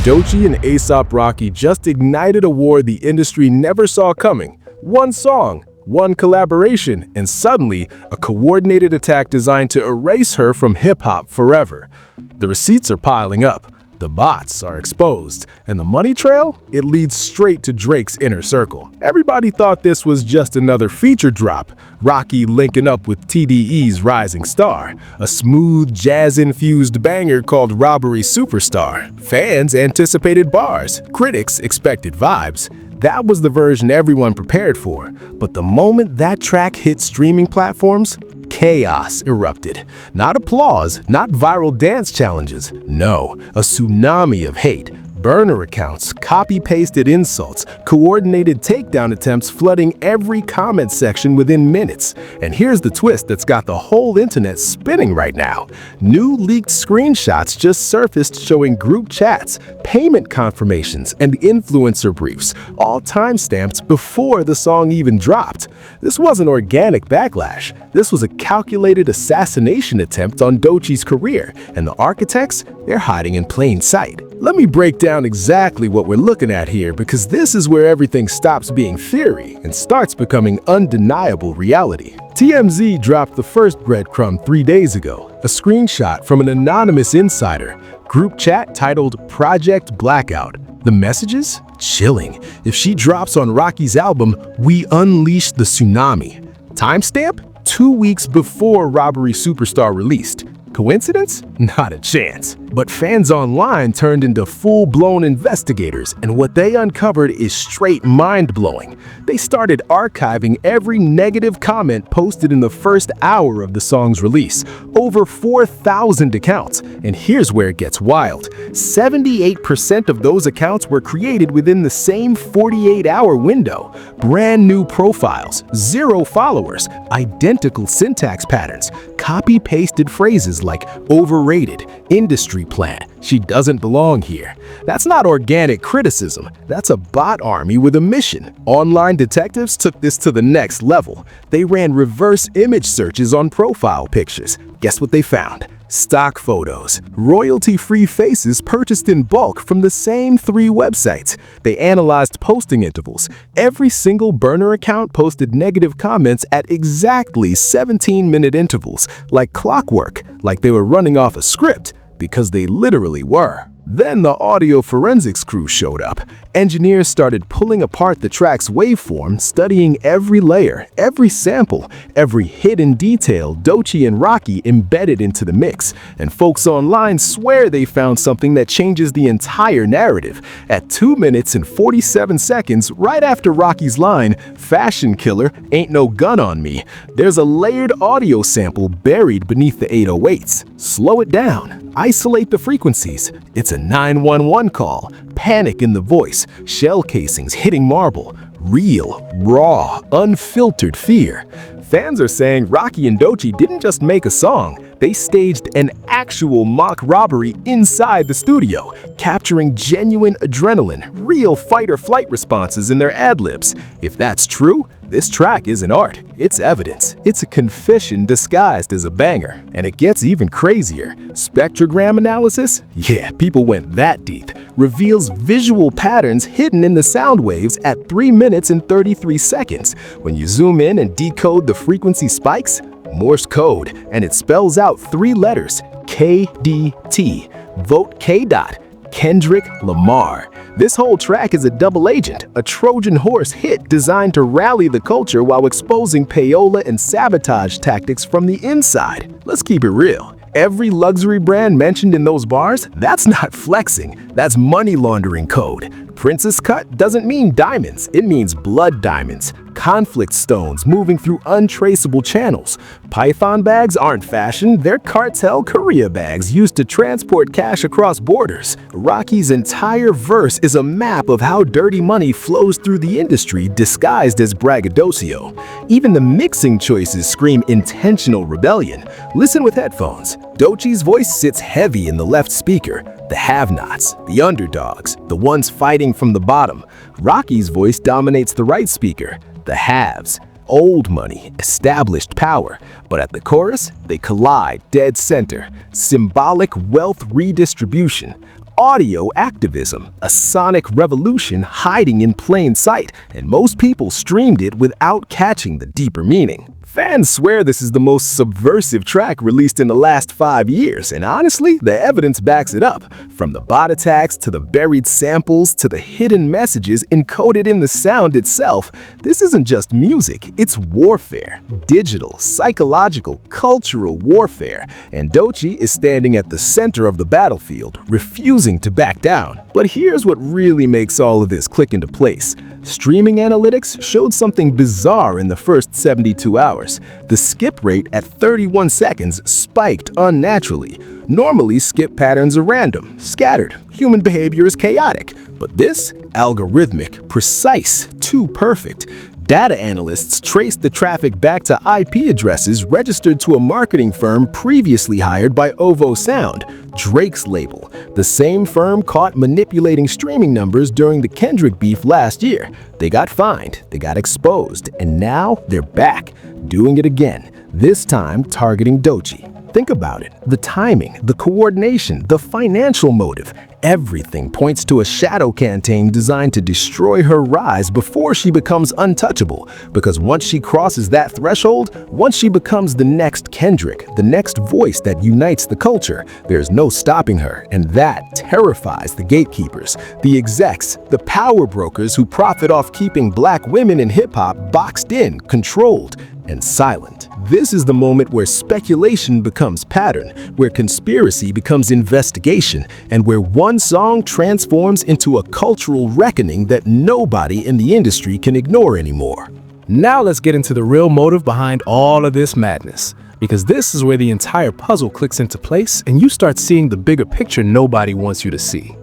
Doechii and A$AP Rocky just ignited a war the industry never saw coming. One song, one collaboration, and suddenly a coordinated attack designed to erase her from hip-hop forever. The receipts are piling up, the bots are exposed, and the money trail? It leads straight to Drake's inner circle. Everybody thought this was just another feature drop, Rocky linking up with TDE's rising star, a smooth, jazz-infused banger called Robbery Superstar. Fans anticipated bars, critics expected vibes. That was the version everyone prepared for, but the moment that track hit streaming platforms, chaos erupted. Not applause, not viral dance challenges. No, a tsunami of hate. Burner accounts, copy-pasted insults, coordinated takedown attempts flooding every comment section within minutes. And here's the twist that's got the whole internet spinning right now. New leaked screenshots just surfaced showing group chats, payment confirmations, and influencer briefs, all timestamped before the song even dropped. This wasn't organic backlash. This was a calculated assassination attempt on Doechii's career, and the architects, they're hiding in plain sight. Let me break down exactly what we're looking at here, because this is where everything stops being theory and starts becoming undeniable reality. TMZ dropped the first breadcrumb 3 days ago, a screenshot from an anonymous insider, group chat titled Project Blackout. The messages? Chilling. If she drops on Rocky's album, we unleash the tsunami. Timestamp? 2 weeks before Robbery Superstar released. Coincidence? Not a chance. But fans online turned into full-blown investigators, and what they uncovered is straight mind-blowing. They started archiving every negative comment posted in the first hour of the song's release. Over 4,000 accounts. And here's where it gets wild. 78% of those accounts were created within the same 48-hour window. Brand new profiles, 0 followers, identical syntax patterns, copy-pasted phrases like overrated, industry plan, she doesn't belong here. That's not organic criticism, that's a bot army with a mission. Online detectives took this to the next level. They ran reverse image searches on profile pictures. Guess what they found? Stock photos, royalty-free faces purchased in bulk from the same 3 websites. They analyzed posting intervals. Every single burner account posted negative comments at exactly 17-minute intervals, like clockwork, like they were running off a script, because they literally were. Then the audio forensics crew showed up. Engineers started pulling apart the track's waveform, studying every layer, every sample, every hidden detail Doechii and Rocky embedded into the mix. And folks online swear they found something that changes the entire narrative. At 2 minutes and 47 seconds, right after Rocky's line, "Fashion killer, ain't no gun on me," there's a layered audio sample buried beneath the 808s. Slow it down. Isolate the frequencies. It's a 911 call. Panic in the voice. Shell casings hitting marble. Real, raw, unfiltered fear. Fans are saying Rocky and Doechii didn't just make a song, they staged an actual mock robbery inside the studio, capturing genuine adrenaline, real fight-or-flight responses in their ad-libs. If that's true, this track isn't art, it's evidence. It's a confession disguised as a banger. And it gets even crazier. Spectrogram analysis? Yeah, people went that deep. Reveals visual patterns hidden in the sound waves at 3 minutes and 33 seconds. When you zoom in and decode the frequency spikes, Morse code, and it spells out 3 letters, KDT. Vote K. Kendrick Lamar. This whole track is a double agent, a Trojan horse hit designed to rally the culture while exposing payola and sabotage tactics from the inside. Let's keep it real. Every luxury brand mentioned in those bars, that's not flexing, that's money laundering code. Princess cut doesn't mean diamonds, it means blood diamonds. Conflict stones moving through untraceable channels. Python bags aren't fashion, they're cartel courier bags used to transport cash across borders. Rocky's entire verse is a map of how dirty money flows through the industry disguised as braggadocio. Even the mixing choices scream intentional rebellion. Listen with headphones. Doechii's voice sits heavy in the left speaker. The have-nots, the underdogs, the ones fighting from the bottom. Rocky's voice dominates the right speaker. The haves, old money, established power. But at the chorus, they collide dead center. Symbolic wealth redistribution. audio activism, a sonic revolution hiding in plain sight, and most people streamed it without catching the deeper meaning. Fans swear this is the most subversive track released in the last 5 years, and honestly, the evidence backs it up. From the bot attacks to the buried samples to the hidden messages encoded in the sound itself, this isn't just music, it's warfare. Digital, psychological, cultural warfare. And Doechii is standing at the center of the battlefield, refusing to back down. But here's what really makes all of this click into place. Streaming analytics showed something bizarre in the first 72 hours. The skip rate at 31 seconds spiked unnaturally. Normally, skip patterns are random, scattered. Human behavior is chaotic. But this? Algorithmic, precise, too perfect. Data analysts traced the traffic back to IP addresses registered to a marketing firm previously hired by OVO Sound, Drake's label. The same firm caught manipulating streaming numbers during the Kendrick beef last year. They got fined, they got exposed, and now they're back, doing it again, this time targeting Doechii. Think about it. The timing, the coordination, the financial motive. Everything points to a shadow campaign designed to destroy her rise before she becomes untouchable. Because once she crosses that threshold, once she becomes the next Kendrick, the next voice that unites the culture, there's no stopping her. And that terrifies the gatekeepers, the execs, the power brokers who profit off keeping black women in hip-hop boxed in, controlled, and silent. This is the moment where speculation becomes pattern, where conspiracy becomes investigation, and where one song transforms into a cultural reckoning that nobody in the industry can ignore anymore. Now let's get into the real motive behind all of this madness, because this is where the entire puzzle clicks into place and you start seeing the bigger picture nobody wants you to see.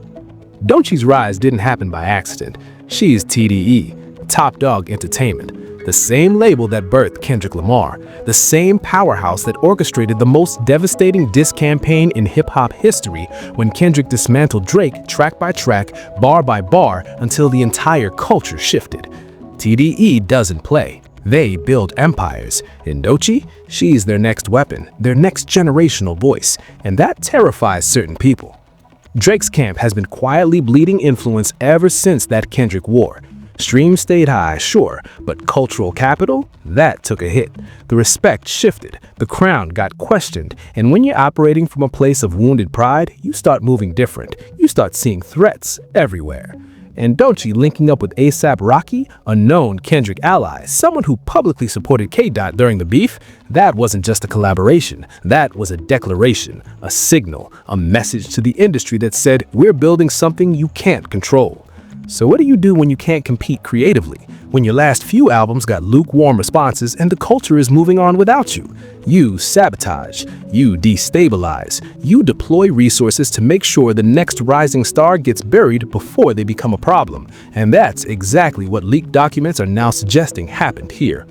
Doechii's rise didn't happen by accident. She is TDE, Top Dog Entertainment. The same label that birthed Kendrick Lamar, the same powerhouse that orchestrated the most devastating diss campaign in hip-hop history when Kendrick dismantled Drake track by track, bar by bar, until the entire culture shifted. TDE doesn't play. They build empires. In Doechii, she's their next weapon, their next generational voice, and that terrifies certain people. Drake's camp has been quietly bleeding influence ever since that Kendrick war. Streams stayed high, sure, but cultural capital? That took a hit. The respect shifted, the crown got questioned, and when you're operating from a place of wounded pride, you start moving different. You start seeing threats everywhere. And Doechii linking up with A$AP Rocky, a known Kendrick ally, someone who publicly supported K-Dot during the beef, that wasn't just a collaboration, that was a declaration, a signal, a message to the industry that said, we're building something you can't control. So what do you do when you can't compete creatively? When your last few albums got lukewarm responses and the culture is moving on without you? You sabotage, you destabilize, you deploy resources to make sure the next rising star gets buried before they become a problem. And that's exactly what leaked documents are now suggesting happened here.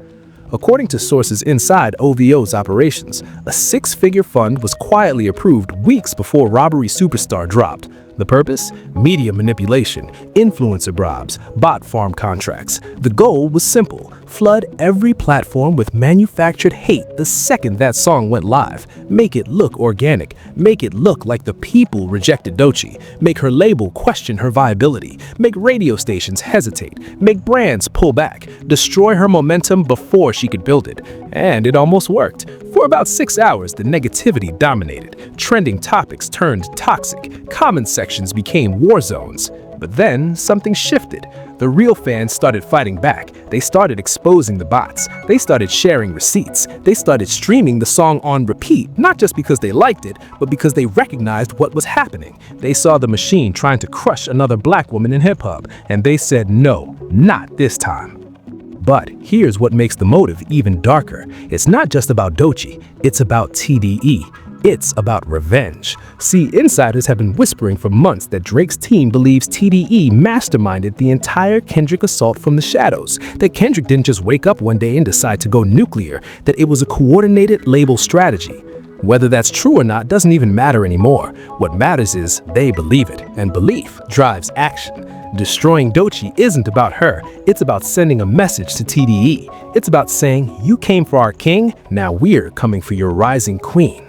According to sources inside OVO's operations, a 6-figure fund was quietly approved weeks before Robbery Superstar dropped. The purpose? Media manipulation, influencer bribes, bot farm contracts. The goal was simple: flood every platform with manufactured hate the second that song went live. Make it look organic. Make it look like the people rejected Doechii. Make her label question her viability. Make radio stations hesitate. Make brands pull back. Destroy her momentum before she could build it. And it almost worked. For about 6 hours, the negativity dominated. Trending topics turned toxic. Comment sections became war zones. But then something shifted. The real fans started fighting back. They started exposing the bots. They started sharing receipts. They started streaming the song on repeat, not just because they liked it, but because they recognized what was happening. They saw the machine trying to crush another black woman in hip-hop, and they said, no, not this time. But here's what makes the motive even darker. It's not just about Doechii, it's about TDE. It's about revenge. See, insiders have been whispering for months that Drake's team believes TDE masterminded the entire Kendrick assault from the shadows, that Kendrick didn't just wake up one day and decide to go nuclear, that it was a coordinated label strategy. Whether that's true or not doesn't even matter anymore. What matters is they believe it, and belief drives action. Destroying Doechii isn't about her, it's about sending a message to TDE. It's about saying, you came for our king, now we're coming for your rising queen.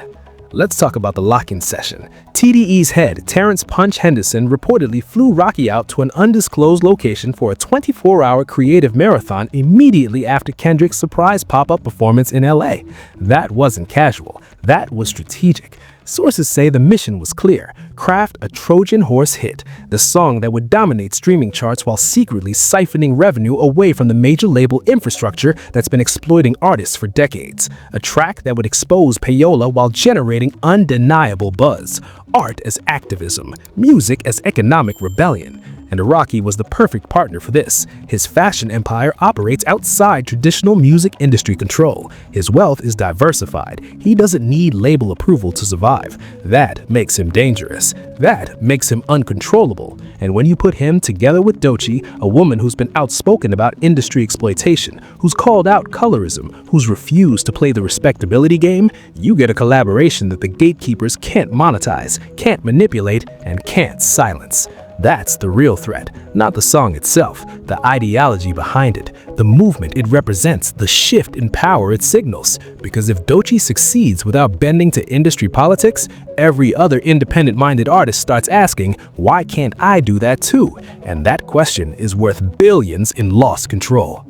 Let's talk about the lock-in session. TDE's head, Terrence "Punch" Henderson, reportedly flew Rocky out to an undisclosed location for a 24-hour creative marathon immediately after Kendrick's surprise pop-up performance in LA. That wasn't casual. That was strategic. Sources say the mission was clear: craft a Trojan horse hit, the song that would dominate streaming charts while secretly siphoning revenue away from the major label infrastructure that's been exploiting artists for decades. A track that would expose payola while generating undeniable buzz. Art as activism, music as economic rebellion. And Rocky was the perfect partner for this. His fashion empire operates outside traditional music industry control. His wealth is diversified. He doesn't need label approval to survive. That makes him dangerous. That makes him uncontrollable. And when you put him together with Doechii, a woman who's been outspoken about industry exploitation, who's called out colorism, who's refused to play the respectability game, you get a collaboration that the gatekeepers can't monetize, can't manipulate, and can't silence. That's the real threat, not the song itself, the ideology behind it, the movement it represents, the shift in power it signals. Because if Doechii succeeds without bending to industry politics, every other independent-minded artist starts asking, why can't I do that too? And that question is worth billions in lost control.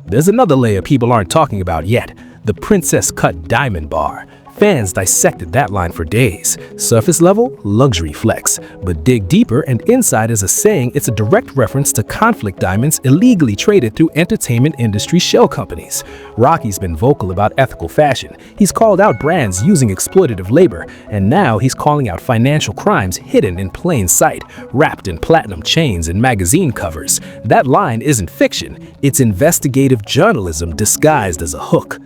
There's another layer people aren't talking about yet, the princess-cut diamond bar. Fans dissected that line for days. Surface level, luxury flex. But dig deeper and insiders are saying it's a direct reference to conflict diamonds illegally traded through entertainment industry shell companies. Rocky's been vocal about ethical fashion. He's called out brands using exploitative labor. And now he's calling out financial crimes hidden in plain sight, wrapped in platinum chains and magazine covers. That line isn't fiction. It's investigative journalism disguised as a hook.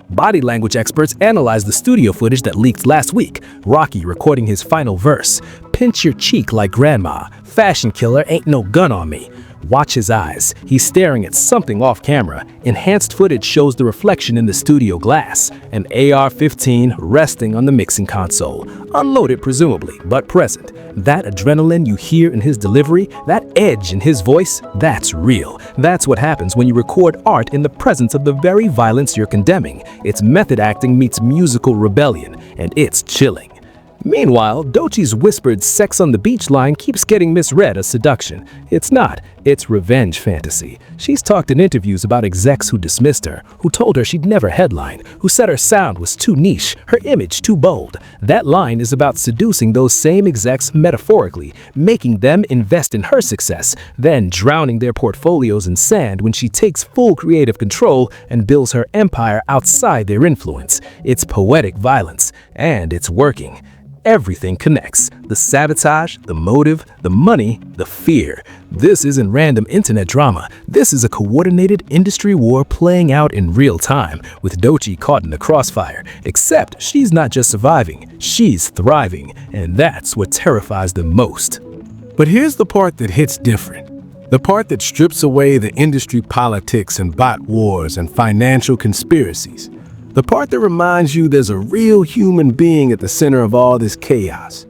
Body language experts analyzed the studio footage that leaked last week. Rocky recording his final verse. Pinch your cheek like grandma. Fashion killer ain't no gun on me. Watch his eyes. He's staring at something off camera. Enhanced footage shows the reflection in the studio glass. An AR-15 resting on the mixing console. Unloaded presumably, but present. That adrenaline you hear in his delivery, that edge in his voice, that's real. That's what happens when you record art in the presence of the very violence you're condemning. It's method acting meets musical rebellion, and it's chilling. Meanwhile, Doechii's whispered sex on the beach line keeps getting misread as seduction. It's not. It's revenge fantasy. She's talked in interviews about execs who dismissed her, who told her she'd never headline, who said her sound was too niche, her image too bold. That line is about seducing those same execs metaphorically, making them invest in her success, then drowning their portfolios in sand when she takes full creative control and builds her empire outside their influence. It's poetic violence, and it's working. Everything connects. The sabotage, the motive, the money, the fear. This isn't random internet drama. This is a coordinated industry war playing out in real time, with Doechii caught in the crossfire. Except she's not just surviving, she's thriving. And that's what terrifies them most. But here's the part that hits different. The part that strips away the industry politics and bot wars and financial conspiracies. The part that reminds you there's a real human being at the center of all this chaos.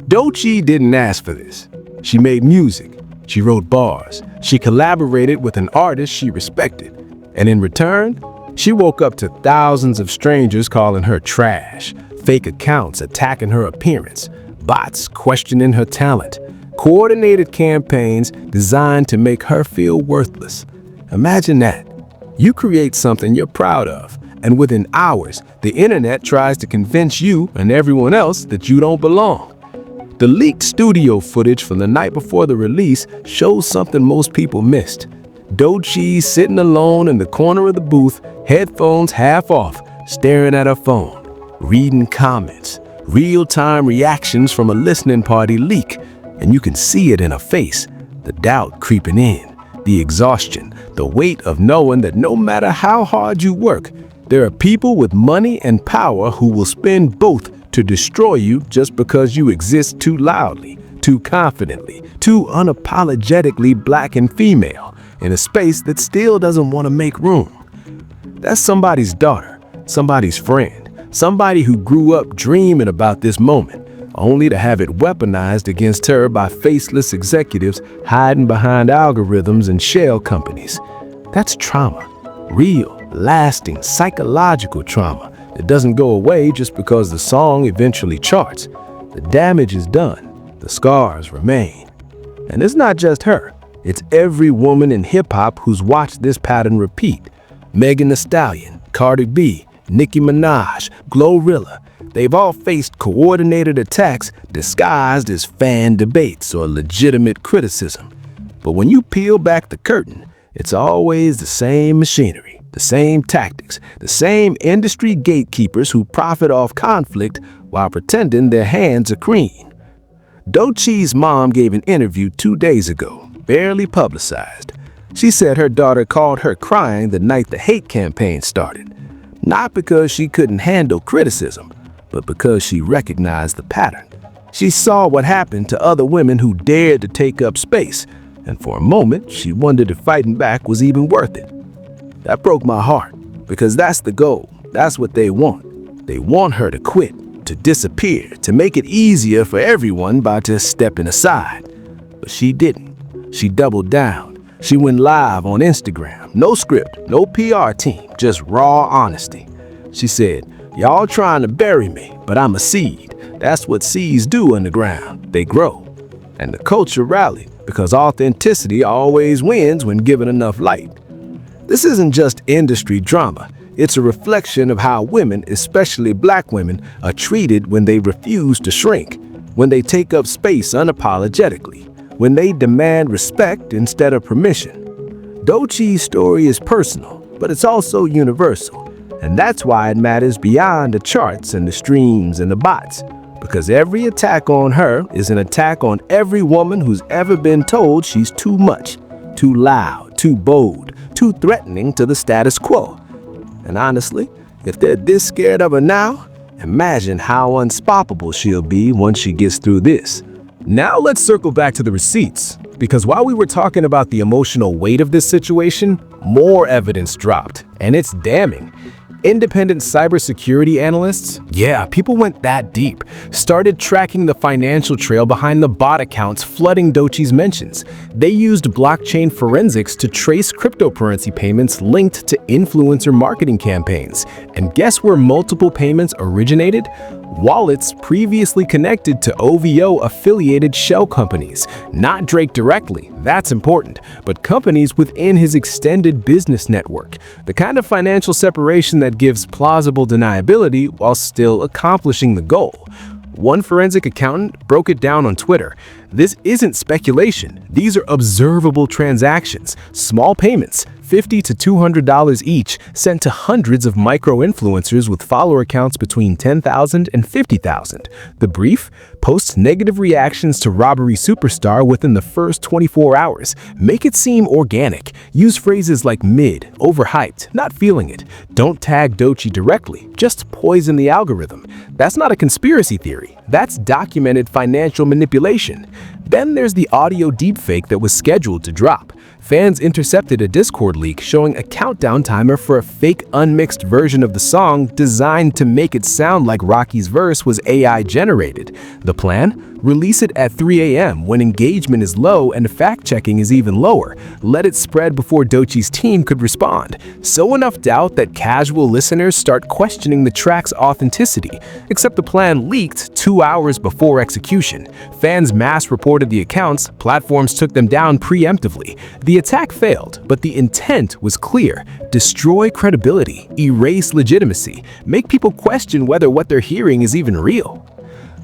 Doechii didn't ask for this. She made music. She wrote bars. She collaborated with an artist she respected. And in return, she woke up to thousands of strangers calling her trash, fake accounts attacking her appearance, bots questioning her talent, coordinated campaigns designed to make her feel worthless. Imagine that. You create something you're proud of, and within hours, the internet tries to convince you and everyone else that you don't belong. The leaked studio footage from the night before the release shows something most people missed. Doechii sitting alone in the corner of the booth, headphones half off, staring at her phone, reading comments, real-time reactions from a listening party leak, and you can see it in her face, the doubt creeping in, the exhaustion, the weight of knowing that no matter how hard you work, there are people with money and power who will spend both to destroy you just because you exist too loudly, too confidently, too unapologetically black and female in a space that still doesn't want to make room. That's somebody's daughter, somebody's friend, somebody who grew up dreaming about this moment, only to have it weaponized against her by faceless executives hiding behind algorithms and shell companies. That's trauma, real, lasting, psychological trauma, It doesn't go away just because the song eventually charts. The damage is done. The scars remain. And it's not just her. It's every woman in hip-hop who's watched this pattern repeat. Megan Thee Stallion, Cardi B, Nicki Minaj, Glorilla. They've all faced coordinated attacks disguised as fan debates or legitimate criticism. But when you peel back the curtain, it's always the same machinery, the same tactics, the same industry gatekeepers who profit off conflict while pretending their hands are clean. Doechii's mom gave an interview 2 days ago, barely publicized. She said her daughter called her crying the night the hate campaign started, not because she couldn't handle criticism, but because she recognized the pattern. She saw what happened to other women who dared to take up space, and for a moment she wondered if fighting back was even worth it. That broke my heart, because that's the goal. That's what they want. They want her to quit, to disappear, to make it easier for everyone by just stepping aside. But she didn't. She doubled down. She went live on Instagram. No script, no PR team, just raw honesty. She said, "Y'all trying to bury me, but I'm a seed. That's what seeds do underground. They grow." And the culture rallied, because authenticity always wins when given enough light. This isn't just industry drama. It's a reflection of how women, especially black women, are treated when they refuse to shrink, when they take up space unapologetically, when they demand respect instead of permission. Doechii's story is personal, but it's also universal, and that's why it matters beyond the charts and the streams and the bots, because every attack on her is an attack on every woman who's ever been told she's too much, too loud, too bold, too threatening to the status quo. And honestly, if they're this scared of her now, imagine how unstoppable she'll be once she gets through this. Now let's circle back to the receipts, because while we were talking about the emotional weight of this situation, more evidence dropped, and it's damning. Independent cybersecurity analysts, people went that deep, started tracking the financial trail behind the bot accounts flooding Doechii's mentions. They used blockchain forensics to trace cryptocurrency payments linked to influencer marketing campaigns. And guess where multiple payments originated? Wallets previously connected to OVO-affiliated shell companies. Not Drake directly, that's important, but companies within his extended business network. The kind of financial separation that gives plausible deniability while still accomplishing the goal. One forensic accountant broke it down on Twitter. This isn't speculation. These are observable transactions, small payments, $50 to $200 each, sent to hundreds of micro-influencers with follower accounts between 10,000 and 50,000. The brief? Post negative reactions to Robbery superstar within the first 24 hours. Make it seem organic. Use phrases like mid, overhyped, not feeling it. Don't tag Doechii directly. Just poison the algorithm. That's not a conspiracy theory. That's documented financial manipulation. Then there's the audio deepfake that was scheduled to drop. Fans intercepted a Discord leak showing a countdown timer for a fake unmixed version of the song designed to make it sound like Rocky's verse was AI generated. The plan? Release it at 3 a.m. when engagement is low and fact-checking is even lower. Let it spread before Doechii's team could respond. Sow enough doubt that casual listeners start questioning the track's authenticity. Except the plan leaked 2 hours before execution. Fans mass reported the accounts, platforms took them down preemptively. The attack failed, but the intent was clear. Destroy credibility, erase legitimacy, make people question whether what they're hearing is even real.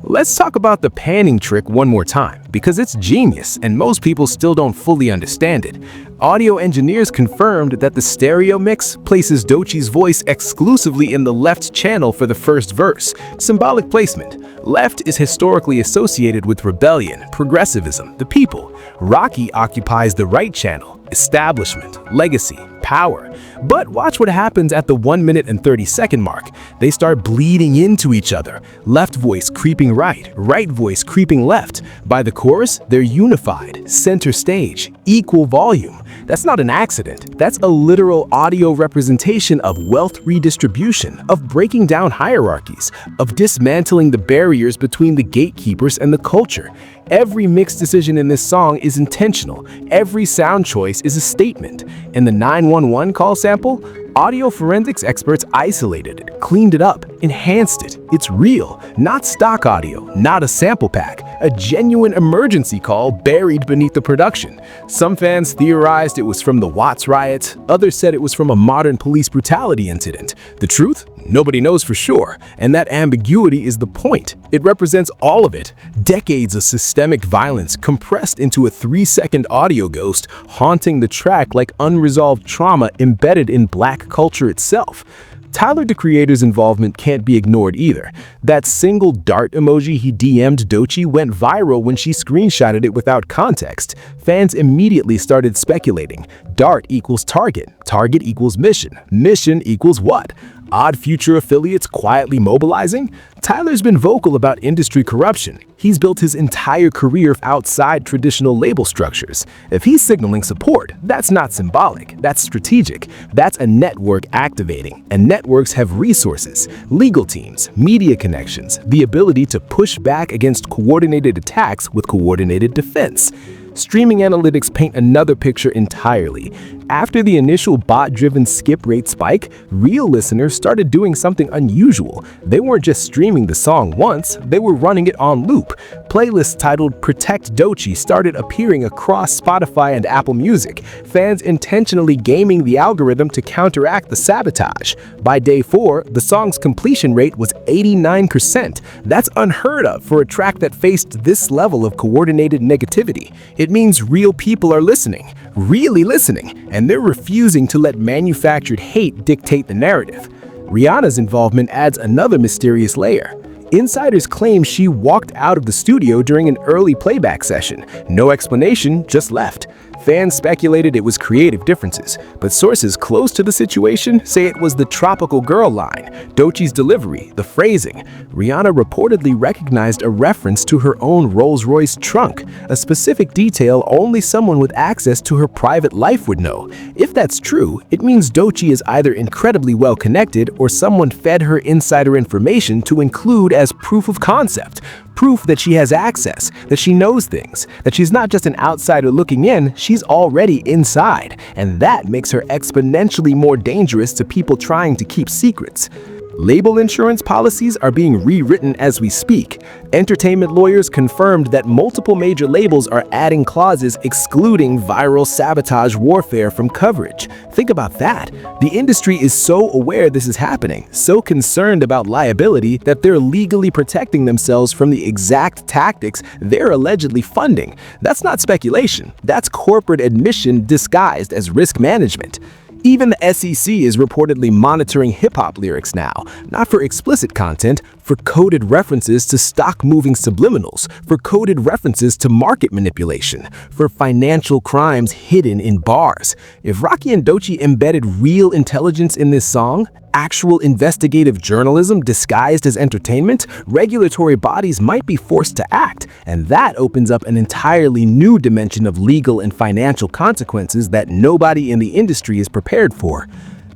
Let's talk about the panning trick one more time, because it's genius and most people still don't fully understand it. Audio engineers confirmed that the stereo mix places Doechii's voice exclusively in the left channel for the first verse. Symbolic placement. Left is historically associated with rebellion, progressivism, the people. Rocky occupies the right channel, establishment, legacy, power. But watch what happens at the 1 minute and 30-second mark. They start bleeding into each other. Left voice creeping right, right voice creeping left. By the chorus, they're unified, center stage, equal volume. That's not an accident. That's a literal audio representation of wealth redistribution, of breaking down hierarchies, of dismantling the barriers between the gatekeepers and the culture. Every mix decision in this song is intentional. Every sound choice is a statement. In the 911 call sample, audio forensics experts isolated it, cleaned it up, enhanced it. It's real, not stock audio, not a sample pack, a genuine emergency call buried beneath the production. Some fans theorized it was from the Watts riot, others said it was from a modern police brutality incident. The truth? Nobody knows for sure, and that ambiguity is the point. It represents all of it. Decades of systemic violence compressed into a 3-second audio ghost, haunting the track like unresolved trauma embedded in Black culture itself. Tyler, the creator's involvement can't be ignored either. That single dart emoji he DM'd Doechii went viral when she screenshotted it without context. Fans immediately started speculating. Dart equals target, target equals mission, mission equals what? Odd Future affiliates quietly mobilizing? Tyler's been vocal about industry corruption. He's built his entire career outside traditional label structures. If he's signaling support, that's not symbolic, that's strategic. That's a network activating. And networks have resources, legal teams, media connections, the ability to push back against coordinated attacks with coordinated defense. Streaming analytics paint another picture entirely. After the initial bot-driven skip rate spike, real listeners started doing something unusual. They weren't just streaming the song once, they were running it on loop. Playlists titled Protect Doechii started appearing across Spotify and Apple Music, fans intentionally gaming the algorithm to counteract the sabotage. By day 4, the song's completion rate was 89%. That's unheard of for a track that faced this level of coordinated negativity. It means real people are listening, really listening, and they're refusing to let manufactured hate dictate the narrative. Rihanna's involvement adds another mysterious layer. Insiders claim she walked out of the studio during an early playback session. No explanation, just left. Fans speculated it was creative differences, but sources close to the situation say it was the Tropical Girl line, Doechii's delivery, the phrasing. Rihanna reportedly recognized a reference to her own Rolls-Royce trunk, a specific detail only someone with access to her private life would know. If that's true, it means Doechii is either incredibly well connected or someone fed her insider information to include as proof of concept. Proof that she has access, that she knows things, that she's not just an outsider looking in, she's already inside. And that makes her exponentially more dangerous to people trying to keep secrets. Label insurance policies are being rewritten as we speak. Entertainment lawyers confirmed that multiple major labels are adding clauses excluding viral sabotage warfare from coverage. Think about that. The industry is so aware this is happening, so concerned about liability that they're legally protecting themselves from the exact tactics they're allegedly funding. That's not speculation. That's corporate admission disguised as risk management. Even the SEC is reportedly monitoring hip-hop lyrics now, not for explicit content, for coded references to stock-moving subliminals, for coded references to market manipulation, for financial crimes hidden in bars. If Rocky and Doechii embedded real intelligence in this song, actual investigative journalism disguised as entertainment, regulatory bodies might be forced to act, and that opens up an entirely new dimension of legal and financial consequences that nobody in the industry is prepared for.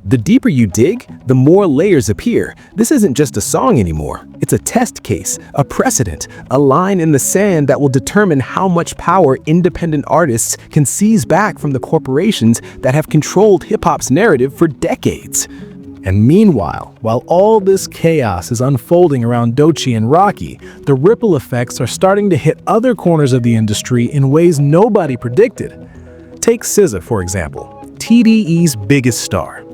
The deeper you dig, the more layers appear. This isn't just a song anymore. It's a test case, a precedent, a line in the sand that will determine how much power independent artists can seize back from the corporations that have controlled hip-hop's narrative for decades. And meanwhile, while all this chaos is unfolding around Doechii and Rocky, the ripple effects are starting to hit other corners of the industry in ways nobody predicted. Take SZA, for example, TDE's biggest star.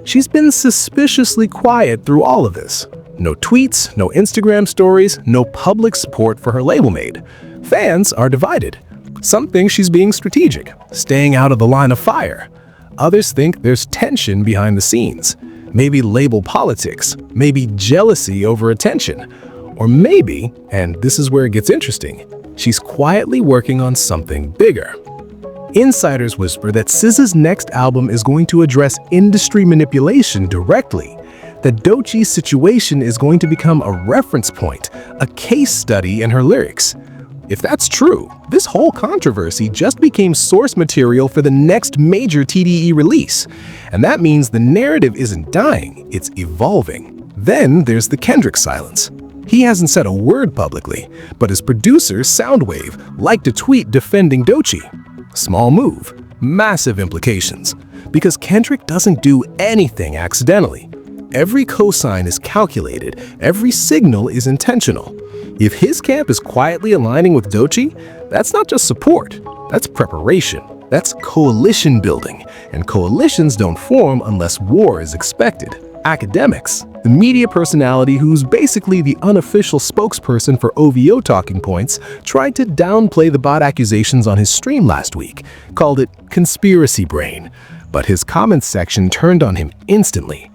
She's been suspiciously quiet through all of this. No tweets, no Instagram stories, no public support for her label mate. Fans are divided. Some think she's being strategic, staying out of the line of fire. Others think there's tension behind the scenes. Maybe label politics, maybe jealousy over attention, or maybe, and this is where it gets interesting, she's quietly working on something bigger. Insiders whisper that SZA's next album is going to address industry manipulation directly, that Doechii's situation is going to become a reference point, a case study in her lyrics. If that's true, this whole controversy just became source material for the next major TDE release. And that means the narrative isn't dying, it's evolving. Then there's the Kendrick silence. He hasn't said a word publicly, but his producer, Soundwave, liked a tweet defending Doechii. Small move, massive implications, because Kendrick doesn't do anything accidentally. Every cosign is calculated, every signal is intentional. If his camp is quietly aligning with Doechii, that's not just support, that's preparation. That's coalition building, and coalitions don't form unless war is expected. Academics, the media personality who's basically the unofficial spokesperson for OVO talking points, tried to downplay the bot accusations on his stream last week, called it conspiracy brain, but his comments section turned on him instantly.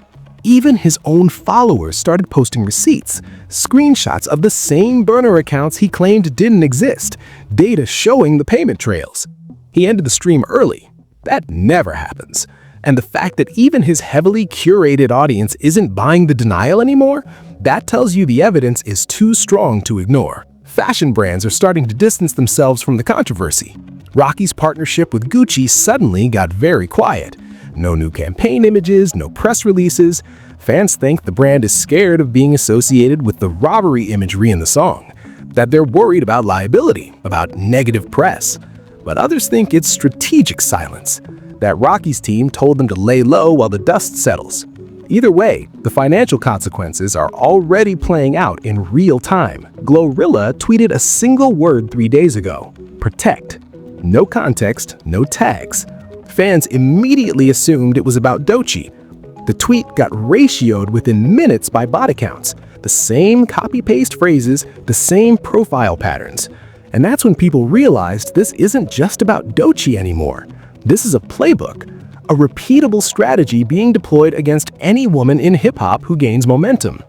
Even his own followers started posting receipts, screenshots of the same burner accounts he claimed didn't exist, data showing the payment trails. He ended the stream early. That never happens. And the fact that even his heavily curated audience isn't buying the denial anymore, that tells you the evidence is too strong to ignore. Fashion brands are starting to distance themselves from the controversy. Rocky's partnership with Doechii suddenly got very quiet. No new campaign images, no press releases. Fans think the brand is scared of being associated with the robbery imagery in the song, that they're worried about liability, about negative press. But others think it's strategic silence, that Rocky's team told them to lay low while the dust settles. Either way, the financial consequences are already playing out in real time. Glorilla tweeted a single word 3 days ago: protect. No context, no tags. Fans immediately assumed it was about Doechii. The tweet got ratioed within minutes by bot accounts. The same copy-paste phrases, the same profile patterns. And that's when people realized this isn't just about Doechii anymore. This is a playbook, a repeatable strategy being deployed against any woman in hip-hop who gains momentum.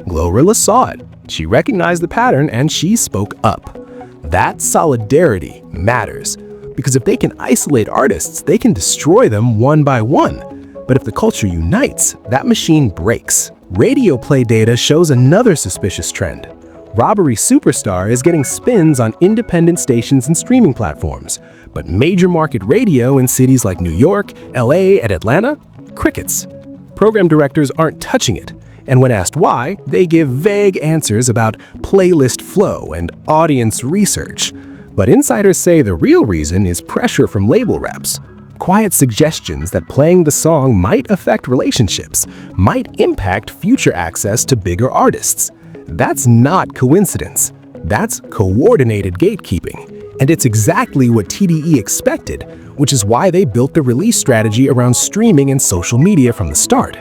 Glorilla saw it. She recognized the pattern and she spoke up. That solidarity matters, because if they can isolate artists, they can destroy them one by one. But if the culture unites, that machine breaks. Radio play data shows another suspicious trend. Robbery Superstar is getting spins on independent stations and streaming platforms, but major market radio in cities like New York, LA, and Atlanta? Crickets. Program directors aren't touching it, and when asked why, they give vague answers about playlist flow and audience research. But insiders say the real reason is pressure from label reps. Quiet suggestions that playing the song might affect relationships, might impact future access to bigger artists. That's not coincidence. That's coordinated gatekeeping. And it's exactly what TDE expected, which is why they built the release strategy around streaming and social media from the start.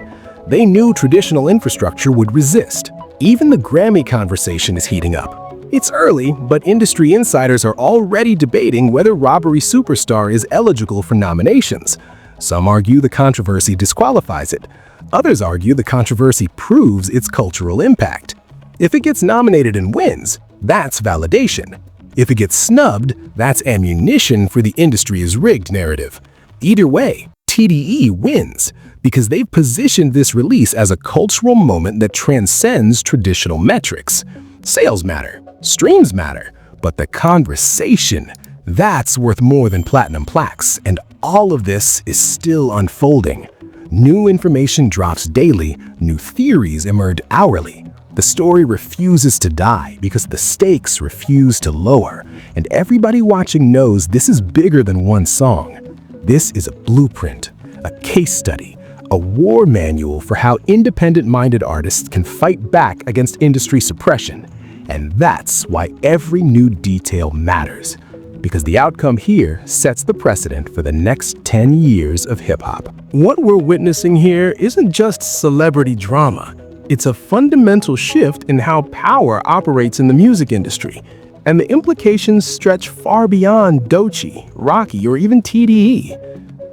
They knew traditional infrastructure would resist. Even the Grammy conversation is heating up. It's early, but industry insiders are already debating whether Robbery Superstar is eligible for nominations. Some argue the controversy disqualifies it. Others argue the controversy proves its cultural impact. If it gets nominated and wins, that's validation. If it gets snubbed, that's ammunition for the industry is rigged narrative. Either way, TDE wins because they've positioned this release as a cultural moment that transcends traditional metrics. Sales matter, streams matter, but the conversation, that's worth more than platinum plaques, and all of this is still unfolding. New information drops daily, new theories emerge hourly. The story refuses to die because the stakes refuse to lower, and everybody watching knows this is bigger than one song. This is a blueprint, a case study, a war manual for how independent-minded artists can fight back against industry suppression. And that's why every new detail matters, because the outcome here sets the precedent for the next 10 years of hip-hop. What we're witnessing here isn't just celebrity drama. It's a fundamental shift in how power operates in the music industry, and the implications stretch far beyond Doechii, Rocky, or even TDE.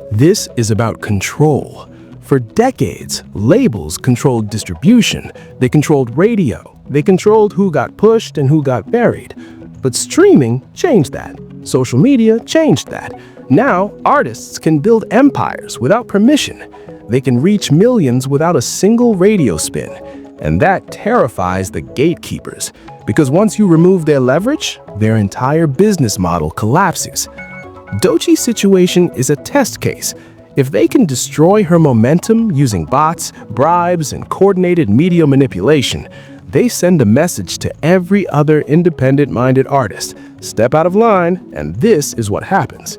This is about control. For decades, labels controlled distribution, they controlled radio, they controlled who got pushed and who got buried. But streaming changed that. Social media changed that. Now, artists can build empires without permission. They can reach millions without a single radio spin. And that terrifies the gatekeepers, because once you remove their leverage, their entire business model collapses. Doechii's situation is a test case. If they can destroy her momentum using bots, bribes, and coordinated media manipulation, they send a message to every other independent-minded artist. Step out of line, and this is what happens.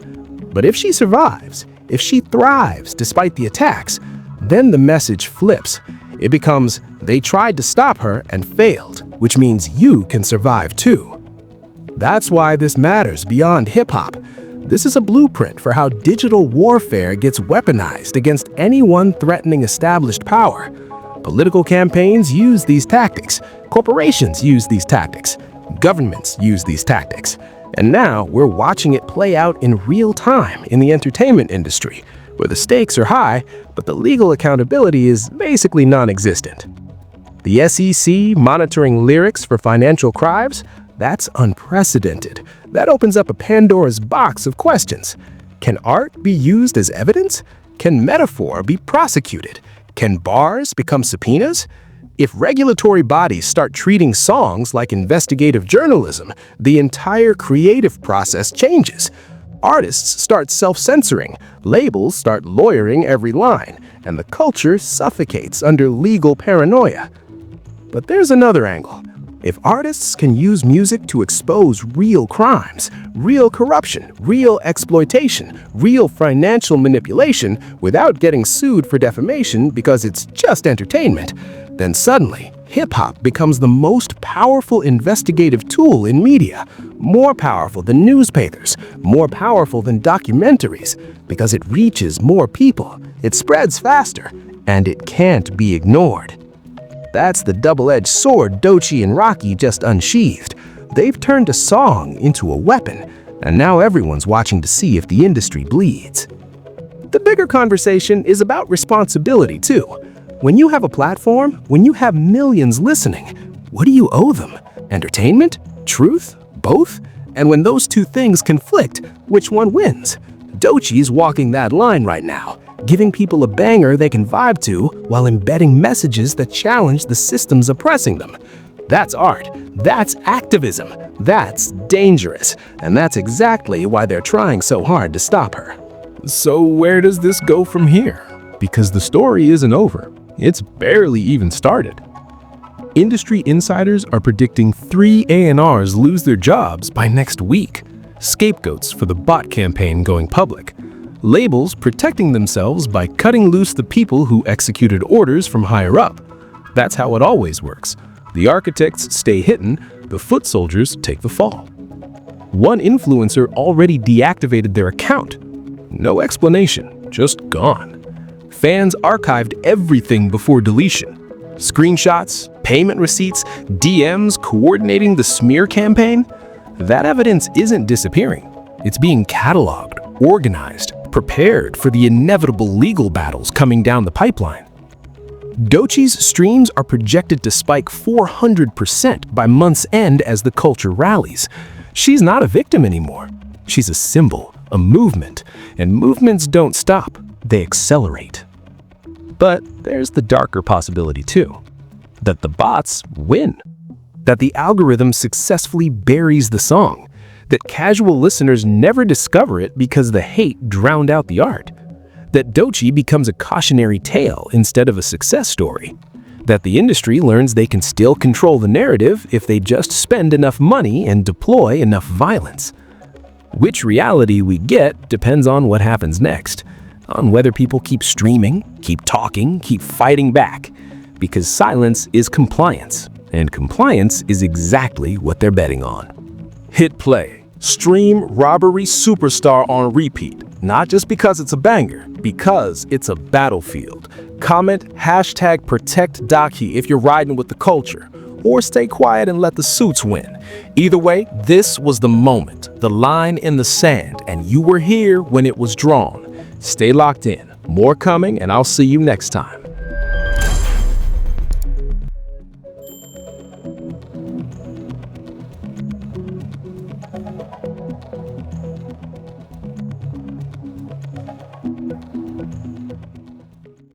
But if she survives, if she thrives despite the attacks, then the message flips. It becomes, they tried to stop her and failed, which means you can survive too. That's why this matters beyond hip-hop. This is a blueprint for how digital warfare gets weaponized against anyone threatening established power. Political campaigns use these tactics. Corporations use these tactics. Governments use these tactics. And now we're watching it play out in real time in the entertainment industry, where the stakes are high, but the legal accountability is basically non-existent. The SEC monitoring lyrics for financial crimes? That's unprecedented. That opens up a Pandora's box of questions. Can art be used as evidence? Can metaphor be prosecuted? Can bars become subpoenas? If regulatory bodies start treating songs like investigative journalism, the entire creative process changes. Artists start self-censoring, labels start lawyering every line, and the culture suffocates under legal paranoia. But there's another angle. If artists can use music to expose real crimes, real corruption, real exploitation, real financial manipulation without getting sued for defamation because it's just entertainment, then suddenly hip-hop becomes the most powerful investigative tool in media, more powerful than newspapers, more powerful than documentaries, because it reaches more people, it spreads faster, and it can't be ignored. That's the double-edged sword Doechii and Rocky just unsheathed. They've turned a song into a weapon, and now everyone's watching to see if the industry bleeds. The bigger conversation is about responsibility, too. When you have a platform, when you have millions listening, what do you owe them? Entertainment? Truth? Both? And when those two things conflict, which one wins? Doechii's walking that line right now, giving people a banger they can vibe to while embedding messages that challenge the systems oppressing them. That's art. That's activism. That's dangerous. And that's exactly why they're trying so hard to stop her. So where does this go from here? Because the story isn't over. It's barely even started. Industry insiders are predicting 3 A&Rs lose their jobs by next week. Scapegoats for the bot campaign going public. Labels protecting themselves by cutting loose the people who executed orders from higher up. That's how it always works. The architects stay hidden, the foot soldiers take the fall. One influencer already deactivated their account. No explanation, just gone. Fans archived everything before deletion. Screenshots, payment receipts, DMs coordinating the smear campaign. That evidence isn't disappearing. It's being cataloged, organized, prepared for the inevitable legal battles coming down the pipeline. Doechii's streams are projected to spike 400% by month's end as the culture rallies. She's not a victim anymore. She's a symbol, a movement, and movements don't stop, they accelerate. But there's the darker possibility too, that the bots win, that the algorithm successfully buries the song, that casual listeners never discover it because the hate drowned out the art, that Doechii becomes a cautionary tale instead of a success story, that the industry learns they can still control the narrative if they just spend enough money and deploy enough violence. Which reality we get depends on what happens next, on whether people keep streaming, keep talking, keep fighting back, because silence is compliance, and compliance is exactly what they're betting on. Hit play. Stream Robbery Superstar on repeat, not just because it's a banger, because it's a battlefield. Comment #protect Doechii if you're riding with the culture, or stay quiet and let the suits win. Either way, this was the moment, the line in the sand, and you were here when it was drawn. Stay locked in. More coming, and I'll see you next time.